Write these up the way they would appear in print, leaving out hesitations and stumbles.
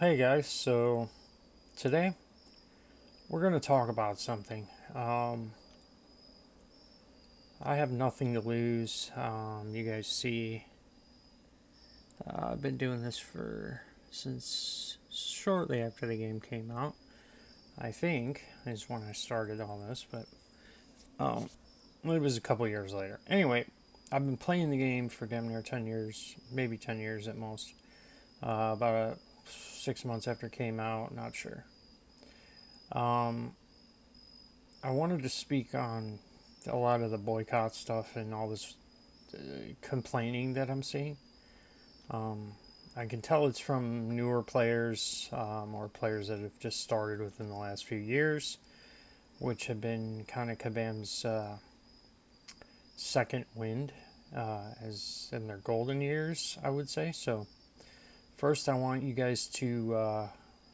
Hey guys, so today we're going to talk about something. I have nothing to lose. You guys see, I've been doing this since shortly after the game came out. I think is when I started all this, but um, it was a couple years later. Anyway, I've been playing the game for damn near 10 years, maybe 10 years at most. About 6 months after it came out, not sure. Um, I wanted to speak on a lot of the boycott stuff and all this complaining that I'm seeing. Um, I can tell it's from newer players or players that have just started within the last few years, which have been kind of Kabam's second wind as in their golden years, I would say. So, first, I want you guys to,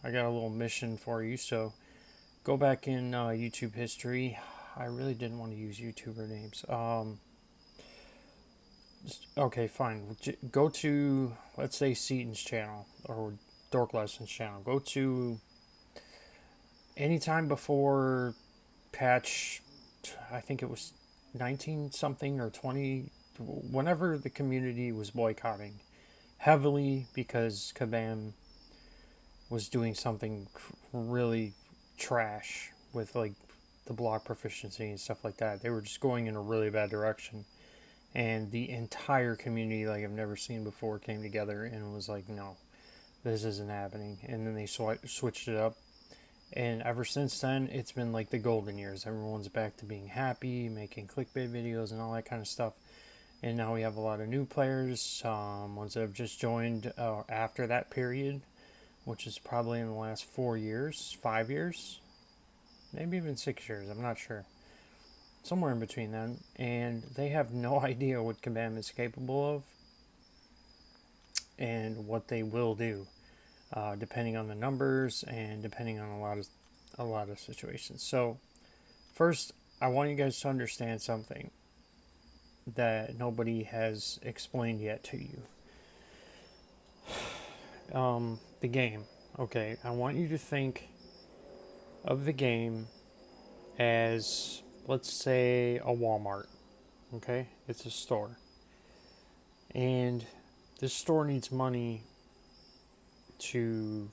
I got a little mission for you. So, go back in YouTube history. I really didn't want to use YouTuber names. Okay, fine. Go to, let's say, Seaton's channel or Dork Lessons channel. Go to anytime before patch, I think it was 19 something or 20, whenever the community was boycotting heavily because Kabam was doing something really trash with like the block proficiency and stuff like that. They were just going in a really bad direction. And the entire community, like I've never seen before, came together and was like, no, this isn't happening. And then they switched it up. And ever since then, it's been like the golden years. Everyone's back to being happy, making clickbait videos and all that kind of stuff. And now we have a lot of new players, ones that have just joined after that period, which is probably in the last 4 years, 5 years, maybe even 6 years. I'm not sure. Somewhere in between then. And they have no idea what Kabam is capable of and what they will do, depending on the numbers and depending on a lot of situations. So first, I want you guys to understand something that nobody has explained yet to you. The game. Okay, I want you to think of the game as, let's say, a Walmart. Okay, it's a store, and this store needs money to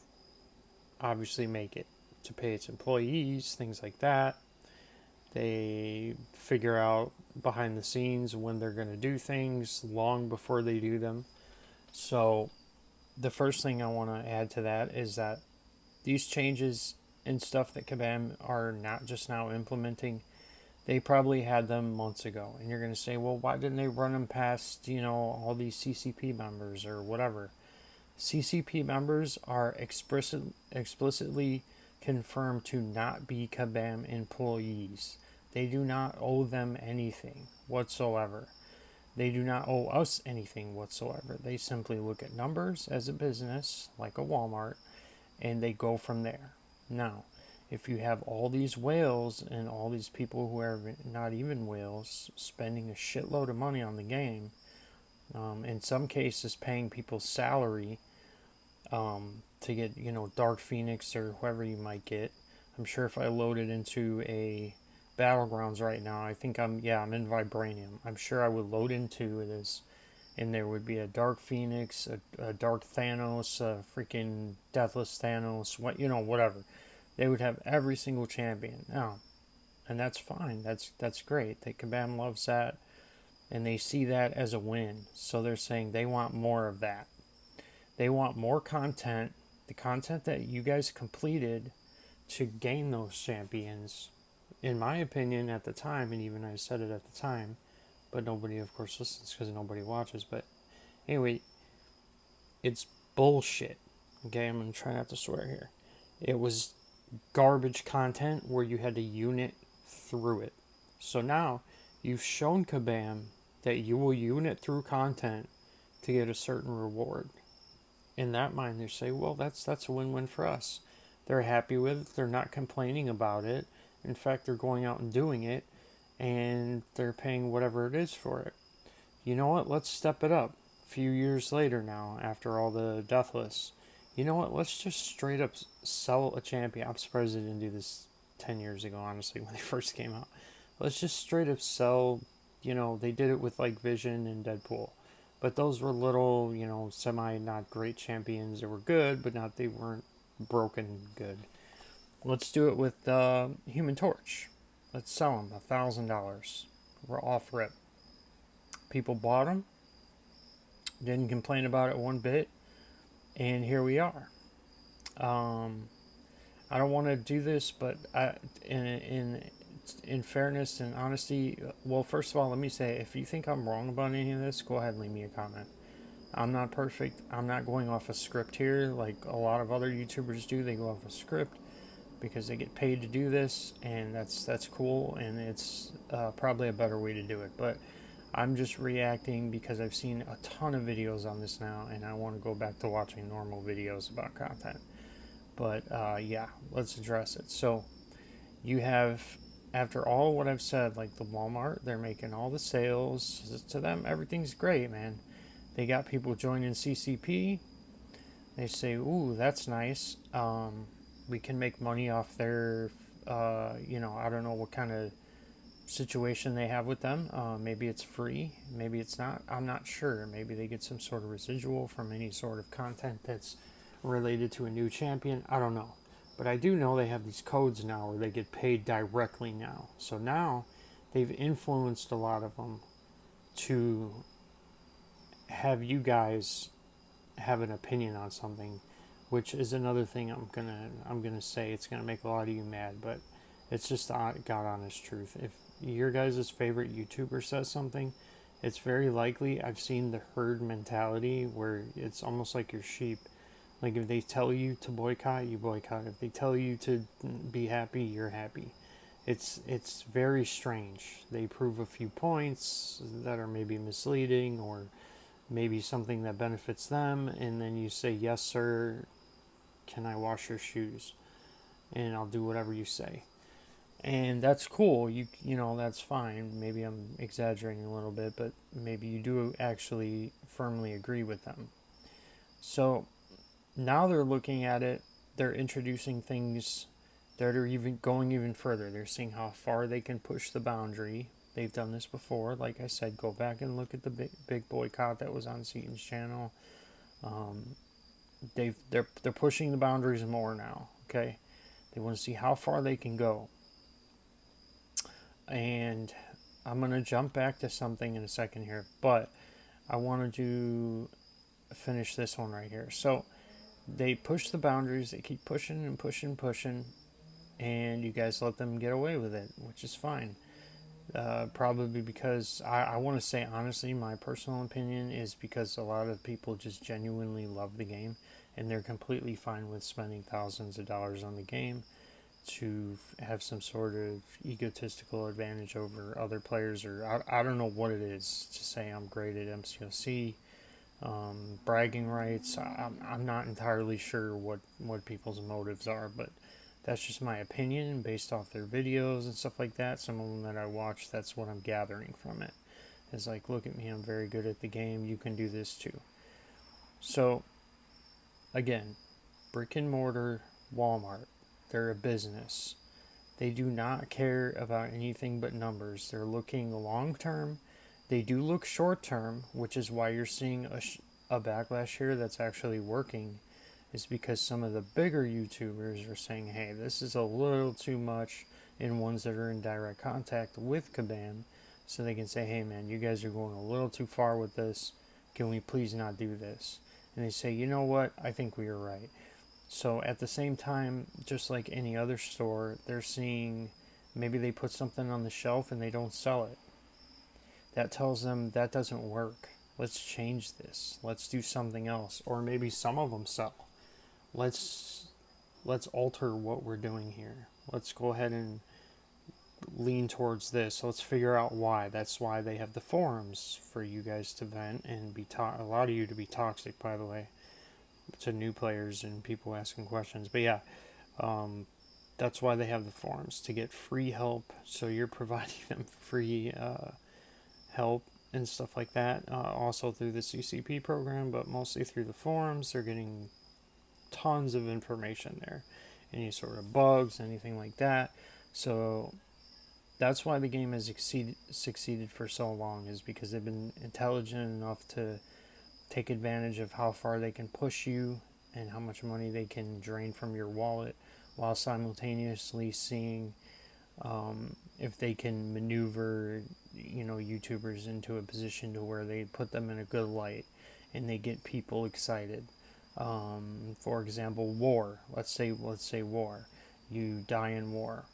obviously make it, to pay its employees, things like that. They figure out behind the scenes when they're going to do things long before they do them. So, the first thing I want to add to that is that these changes and stuff that Kabam are not just now implementing, they probably had them months ago. And you're going to say, well, why didn't they run them past, all these CCP members or whatever? CCP members are explicitly confirmed to not be Kabam employees. They do not owe them anything whatsoever. They do not owe us anything whatsoever. They simply look at numbers as a business, like a Walmart, and they go from there. Now, if you have all these whales and all these people who are not even whales spending a shitload of money on the game, in some cases paying people's salary to get, Dark Phoenix or whoever you might get. I'm sure if I loaded into a Battlegrounds right now, I think I'm in Vibranium. I'm sure I would load into this and there would be a Dark Phoenix, a Dark Thanos, a freaking Deathless Thanos, whatever. They would have every single champion now, and that's fine. That's great. Kabam loves that, and they see that as a win. So they're saying they want more of that. They want more content, the content that you guys completed to gain those champions. In my opinion, at the time, and even I said it at the time, but nobody, of course, listens because nobody watches. But anyway, it's bullshit. Okay, I'm gonna try not to swear here. It was garbage content where you had to unit through it. So now you've shown Kabam that you will unit through content to get a certain reward. In that mind, they say, well, that's a win-win for us. They're happy with it. They're not complaining about it. In fact, they're going out and doing it, and they're paying whatever it is for it. You know what? Let's step it up. A few years later now, after all the deathless, You know what? Let's just straight up sell a champion. I'm surprised they didn't do this 10 years ago, honestly, when they first came out. Let's just straight up sell, they did it with like Vision and Deadpool. But those were little, semi not great champions. They were good, but they weren't broken good. Let's do it with Human Torch. Let's sell them $1,000. We're off rip. People bought them, didn't complain about it one bit, and here we are. I don't want to do this, but in fairness and honesty, well, first of all, let me say, if you think I'm wrong about any of this, go ahead and leave me a comment. I'm not perfect. I'm not going off a script here like a lot of other YouTubers do. They go off a script because they get paid to do this, and that's cool, and it's probably a better way to do it. But I'm just reacting because I've seen a ton of videos on this now, and I want to go back to watching normal videos about content. But yeah, let's address it. So you have, after all what I've said, like the Walmart, they're making all the sales. To them, everything's great, man. They got people joining CCP. They say, ooh, that's nice. We can make money off their, I don't know what kind of situation they have with them. Maybe it's free, maybe it's not. I'm not sure. Maybe they get some sort of residual from any sort of content that's related to a new champion. I don't know. But I do know they have these codes now where they get paid directly now. So now they've influenced a lot of them to have you guys have an opinion on something, which is another thing I'm gonna say. It's gonna make a lot of you mad, but it's just God honest truth. If your guys' favorite YouTuber says something, it's very likely, I've seen the herd mentality where it's almost like you're sheep. Like if they tell you to boycott, you boycott. If they tell you to be happy, you're happy. It's very strange. They prove a few points that are maybe misleading or maybe something that benefits them, and then you say, yes sir, can I wash your shoes? And I'll do whatever you say. And that's cool. That's fine. Maybe I'm exaggerating a little bit, but maybe you do actually firmly agree with them. So now they're looking at it, they're introducing things that are even going even further. They're seeing how far they can push the boundary. They've done this before. Like I said, go back and look at the big boycott that was on Seaton's channel. They're pushing the boundaries more now. Okay, they want to see how far they can go. And I'm gonna jump back to something in a second here, but I wanted to finish this one right here. So they push the boundaries. They keep pushing and pushing, and you guys let them get away with it, which is fine. Probably because I want to say honestly, my personal opinion is because a lot of people just genuinely love the game, and they're completely fine with spending thousands of dollars on the game to have some sort of egotistical advantage over other players, or I don't know what it is to say I'm great at MCOC, bragging rights. I'm not entirely sure what people's motives are, but that's just my opinion based off their videos and stuff like that. Some of them that I watch, that's what I'm gathering from it. It's like, look at me, I'm very good at the game, you can do this too. So, again, brick and mortar Walmart, they're a business. They do not care about anything but numbers. They're looking long term. They do look short term, which is why you're seeing a backlash here that's actually working, is because some of the bigger YouTubers are saying, hey, this is a little too much, in ones that are in direct contact with Kabam, so they can say, hey man, you guys are going a little too far with this. Can we please not do this? And they say, you know what, I think we are right. So at the same time, just like any other store, they're seeing maybe they put something on the shelf and they don't sell it. That tells them that doesn't work. Let's change this. Let's do something else. Or maybe some of them sell. Let's alter what we're doing here. Let's go ahead and lean towards this. Let's figure out why. That's why they have the forums for you guys to vent and be a lot of you to be toxic, by the way, to new players and people asking questions. But yeah, that's why they have the forums, to get free help. So you're providing them free help and stuff like that. Also through the CCP program, but mostly through the forums. They're getting tons of information there, any sort of bugs, anything like that. So that's why the game has succeeded for so long, is because they've been intelligent enough to take advantage of how far they can push you and how much money they can drain from your wallet, while simultaneously seeing if they can maneuver, YouTubers into a position to where they put them in a good light and they get people excited. For example, war. Let's say war. You die in war.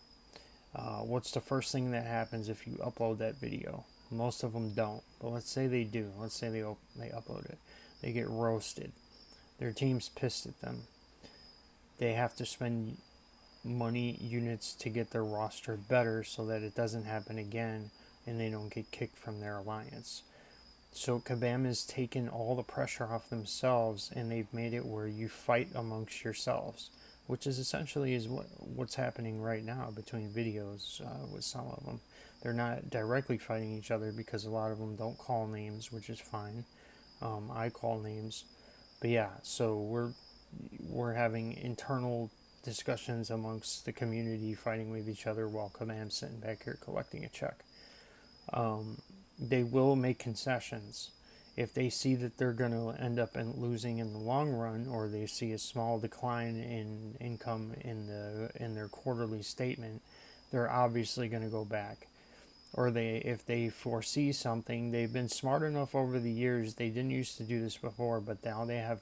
What's the first thing that happens if you upload that video? Most of them don't, but let's say they do. Let's say they upload it. They get roasted. Their team's pissed at them. They have to spend money units to get their roster better so that it doesn't happen again and they don't get kicked from their alliance. So Kabam has taken all the pressure off themselves and they've made it where you fight amongst yourselves, which is essentially what's happening right now between videos with some of them. They're not directly fighting each other because a lot of them don't call names, which is fine. I call names, but yeah. So we're having internal discussions amongst the community, fighting with each other while Kabam's sitting back here collecting a check. They will make concessions if they see that they're going to end up losing in the long run, or they see a small decline in income in their quarterly statement. They're obviously going to go back. Or if they foresee something, they've been smart enough over the years. They didn't used to do this before, but now they have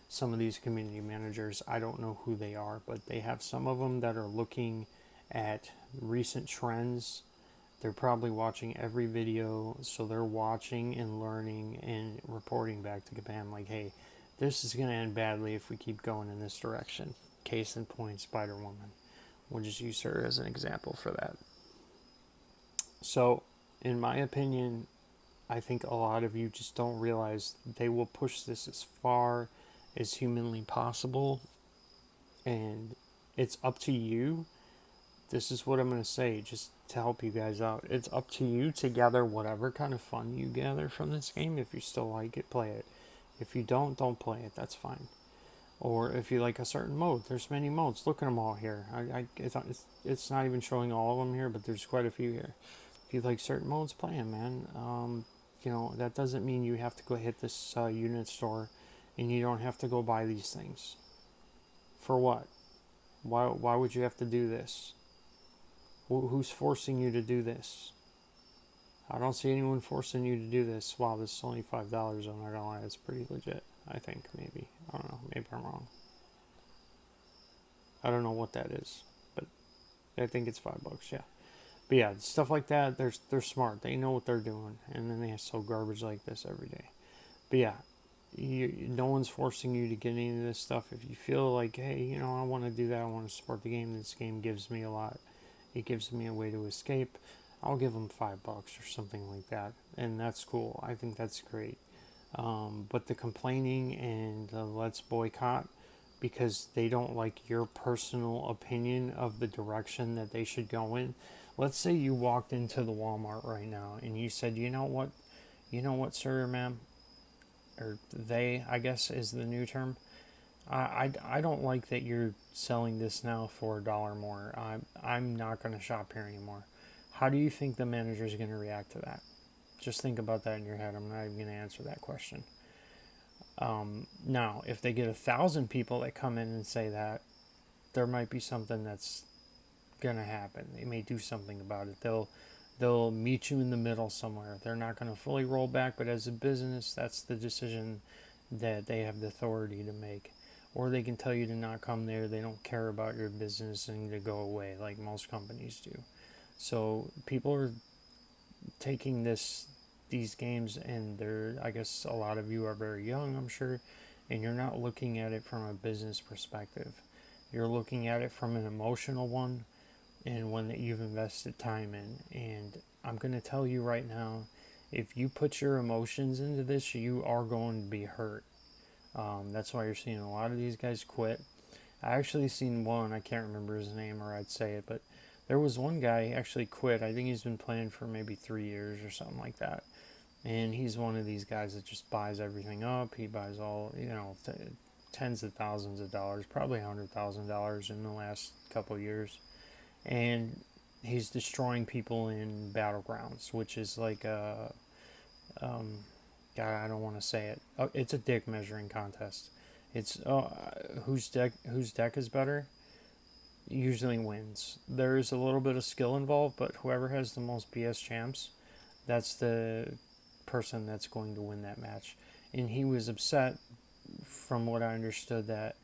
some of these community managers. I don't know who they are, but they have some of them that are looking at recent trends. They're probably watching every video, so they're watching and learning and reporting back to Kabam like, hey, this is going to end badly if we keep going in this direction. Case in point, Spider-Woman. We'll just use her as an example for that. So, in my opinion, I think a lot of you just don't realize they will push this as far as humanly possible, and it's up to you. This is what I'm going to say, just to help you guys out. It's up to you to gather whatever kind of fun you gather from this game. If you still like it, play it. If you don't play it. That's fine. Or if you like a certain mode, there's many modes. Look at them all here. It's not even showing all of them here, but there's quite a few here. If you like certain modes, play them, man. That doesn't mean you have to go hit this unit store and you don't have to go buy these things. For what? Why would you have to do this? Who's forcing you to do this? I don't see anyone forcing you to do this. Wow, this is only $5. I'm not gonna lie, it's pretty legit. I think, maybe. I don't know, maybe I'm wrong. I don't know what that is, but I think it's $5, yeah. But yeah, stuff like that, they're smart. They know what they're doing, and then they sell garbage like this every day. But yeah, no one's forcing you to get any of this stuff. If you feel like, hey, I want to do that, I want to support the game, this game gives me a lot. It gives me a way to escape. I'll give them $5 or something like that, and that's cool. I think that's great. But the complaining and the let's boycott because they don't like your personal opinion of the direction that they should go in. Let's say you walked into the Walmart right now and you said, you know what, sir, ma'am, or they, I guess is the new term. I don't like that you're selling this now for $1 more. I'm not going to shop here anymore. How do you think the manager is going to react to that? Just think about that in your head. I'm not even going to answer that question. Now, if they get 1,000 people that come in and say that, there might be something that's going to happen. They may do something about it. They'll meet you in the middle somewhere. They're not going to fully roll back, but as a business, that's the decision that they have the authority to make. Or they can tell you to not come there. They don't care about your business and to go away like most companies do. So people are taking these games, and I guess a lot of you are very young, I'm sure, and you're not looking at it from a business perspective. You're looking at it from an emotional one, and one that you've invested time in. And I'm going to tell you right now, if you put your emotions into this, you are going to be hurt. That's why you're seeing a lot of these guys quit. I actually seen one, I can't remember his name or I'd say it, but there was one guy who actually quit. I think he's been playing for maybe 3 years or something like that. And he's one of these guys that just buys everything up. He buys all, tens of thousands of dollars, probably $100,000 in the last couple years, and he's destroying people in battlegrounds, which is like a God, I don't want to say it. It's a dick measuring contest. It's whose deck is better usually wins. There is a little bit of skill involved, but whoever has the most BS champs, that's the person that's going to win that match. And he was upset, from what I understood, that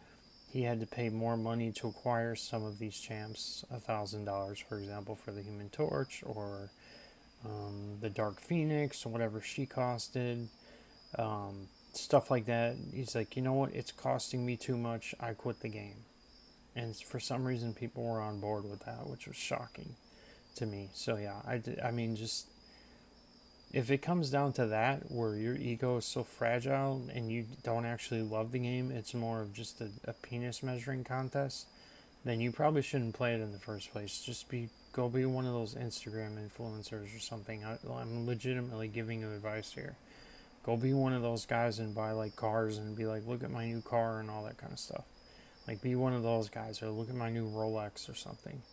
he had to pay more money to acquire some of these champs, $1,000, for example, for the Human Torch, or the Dark Phoenix, or whatever she costed, stuff like that. He's like, you know what? It's costing me too much. I quit the game. And for some reason, people were on board with that, which was shocking to me. So yeah, I mean, just if it comes down to that, where your ego is so fragile and you don't actually love the game, it's more of just a penis measuring contest, then you probably shouldn't play it in the first place. Just go be one of those Instagram influencers or something. I'm legitimately giving you advice here. Go be one of those guys and buy like cars and be like, look at my new car and all that kind of stuff. Like, be one of those guys, or look at my new Rolex or something.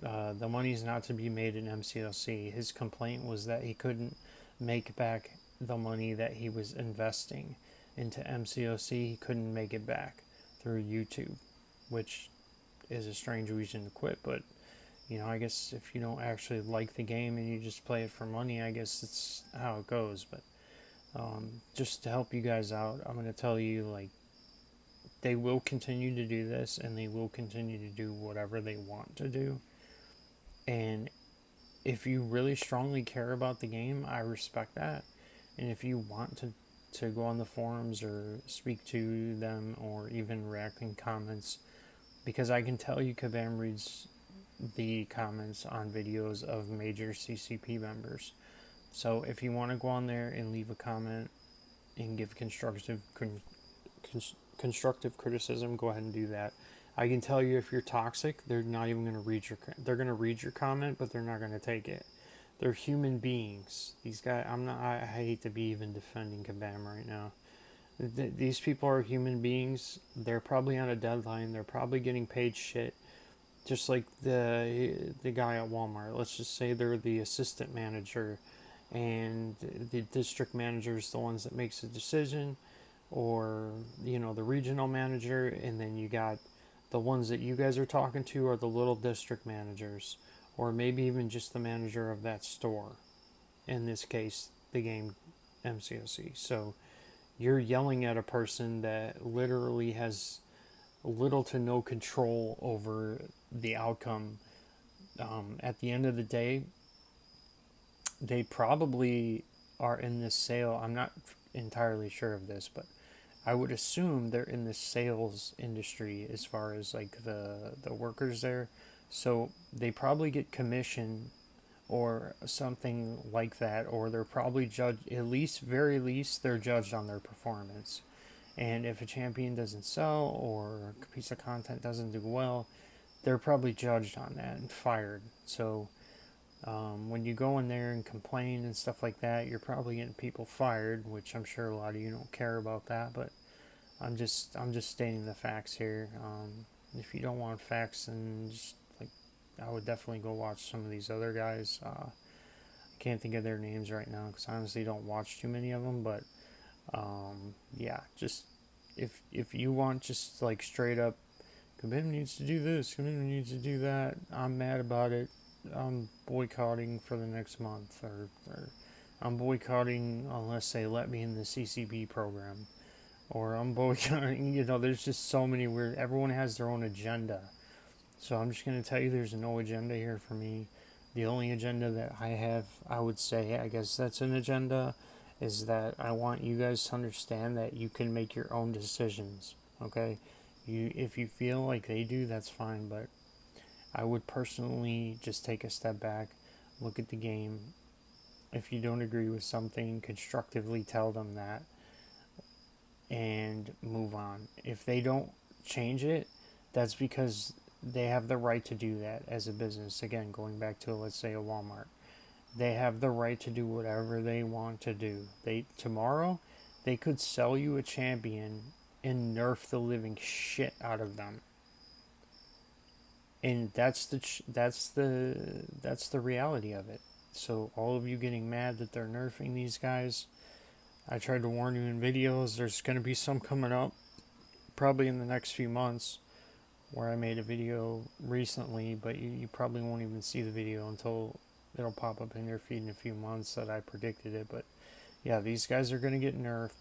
The money's not to be made in MCOC. His complaint was that he couldn't make back the money that he was investing into MCOC. He couldn't make it back through YouTube, which is a strange reason to quit. But, I guess if you don't actually like the game and you just play it for money, I guess it's how it goes. But just to help you guys out, I'm going to tell you, like, they will continue to do this, and they will continue to do whatever they want to do. And if you really strongly care about the game, I respect that. And if you want to go on the forums or speak to them or even react in comments, because I can tell you Kabam reads the comments on videos of major CCP members. So if you want to go on there and leave a comment and give constructive criticism, go ahead and do that. I can tell you, if you're toxic, they're not even going to read they're going to read your comment, but they're not going to take it. They're human beings. These guys, I hate to be even defending Kabam right now. These people are human beings. They're probably on a deadline. They're probably getting paid shit. Just like the guy at Walmart. Let's just say they're the assistant manager, and the district manager is the ones that makes the decision, or the regional manager, and then you got the ones that you guys are talking to are the little district managers, or maybe even just the manager of that store, in this case the game MCOC. So you're yelling at a person that literally has little to no control over the outcome. At the end of the day, they probably are in this sale. I'm not entirely sure of this, but I would assume they're in the sales industry as far as like the workers there. So they probably get commission or something like that, or they're probably judged, at least, very least, they're judged on their performance. And if a champion doesn't sell or a piece of content doesn't do well, they're probably judged on that and fired. So when you go in there and complain and stuff like that, you're probably getting people fired, which I'm sure a lot of you don't care about that, but I'm just stating the facts here. If you don't want facts, then just, like, I would definitely go watch some of these other guys. I can't think of their names right now because I honestly don't watch too many of them, but yeah, just if you want just like straight up, Kabam needs to do this, Kabam needs to do that, I'm mad about it, I'm boycotting for the next month, or I'm boycotting unless they let me in the CCB program, or I'm boycotting, there's just so many weird, everyone has their own agenda. So I'm just going to tell you, there's no agenda here for me. The only agenda that I have, I would say, I guess that's an agenda, is that I want you guys to understand that you can make your own decisions, okay? If you feel like they do, that's fine, but I would personally just take a step back, look at the game. If you don't agree with something, constructively tell them that, and move on. If they don't change it, that's because they have the right to do that as a business. Again, going back to, let's say, a Walmart. They have the right to do whatever they want to do. Tomorrow, they could sell you a champion and nerf the living shit out of them. And that's the reality of it. So all of you getting mad that they're nerfing these guys, I tried to warn you in videos. There's going to be some coming up, probably in the next few months, where I made a video recently, but you probably won't even see the video until it'll pop up in your feed in a few months that I predicted it. But yeah, these guys are going to get nerfed.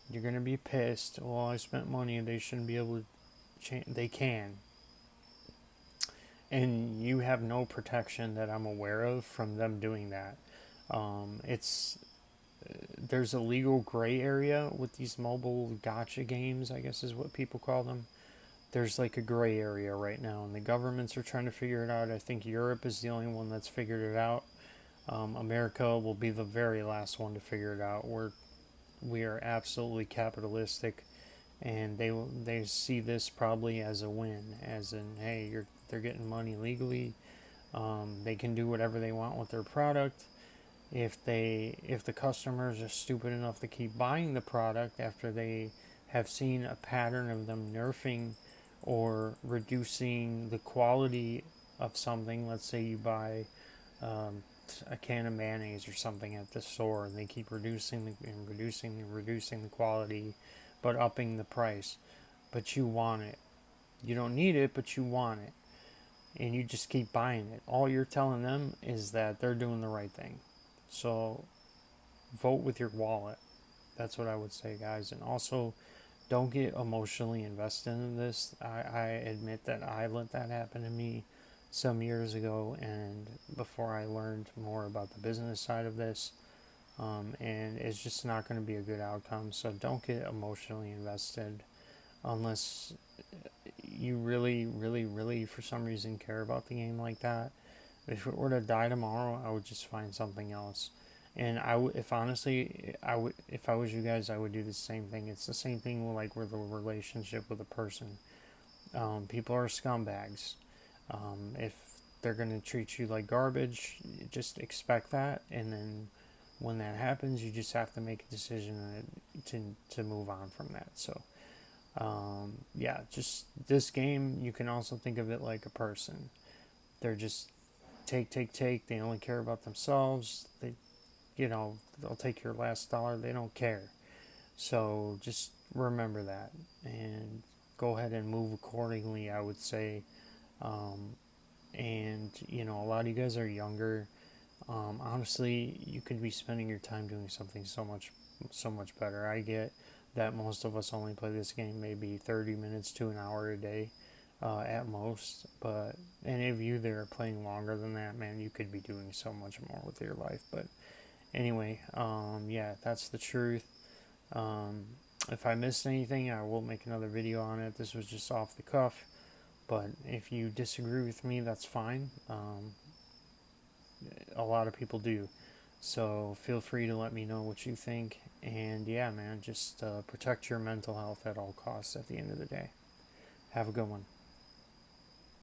You're going to be pissed. Well, I spent money and they shouldn't be able to change. They can. And you have no protection that I'm aware of from them doing that. It's There's a legal gray area with these mobile gotcha games, I guess is what people call them. There's like a gray area right now, and the governments are trying to figure it out. I think Europe is the only one that's figured it out. America will be the very last one to figure it out. We are absolutely capitalistic, and they see this probably as a win, as in, hey, they're getting money legally. They can do whatever they want with their product. If the customers are stupid enough to keep buying the product after they have seen a pattern of them nerfing or reducing the quality of something, let's say you buy a can of mayonnaise or something at the store, and they keep reducing the quality, but upping the price. But you want it. You don't need it, but you want it, and you just keep buying it. All you're telling them is that they're doing the right thing. So vote with your wallet. That's what I would say, guys. And also, don't get emotionally invested in this. I admit that I let that happen to me some years ago, and before I learned more about the business side of this, and it's just not going to be a good outcome. So don't get emotionally invested unless you really, really, really, for some reason, care about the game like that. If it were to die tomorrow, I would just find something else. And if honestly, if I was you guys, I would do the same thing. It's the same thing with a relationship with a person. People are scumbags. If they're gonna treat you like garbage, just expect that. And then when that happens, you just have to make a decision to move on from that. So, yeah, just this game, you can also think of it like a person. They're just take. They only care about themselves. They'll take your last dollar. They don't care. So just remember that and go ahead and move accordingly, I would say. And a lot of you guys are younger. Honestly, you could be spending your time doing something so much better. I get that most of us only play this game maybe 30 minutes to an hour a day, at most. But any of you that are playing longer than that, man, you could be doing so much more with your life. But anyway, yeah, that's the truth. If I missed anything, I will make another video on it. This was just off the cuff. But if you disagree with me, that's fine. A lot of people do. So feel free to let me know what you think. And yeah, man, just protect your mental health at all costs at the end of the day. Have a good one.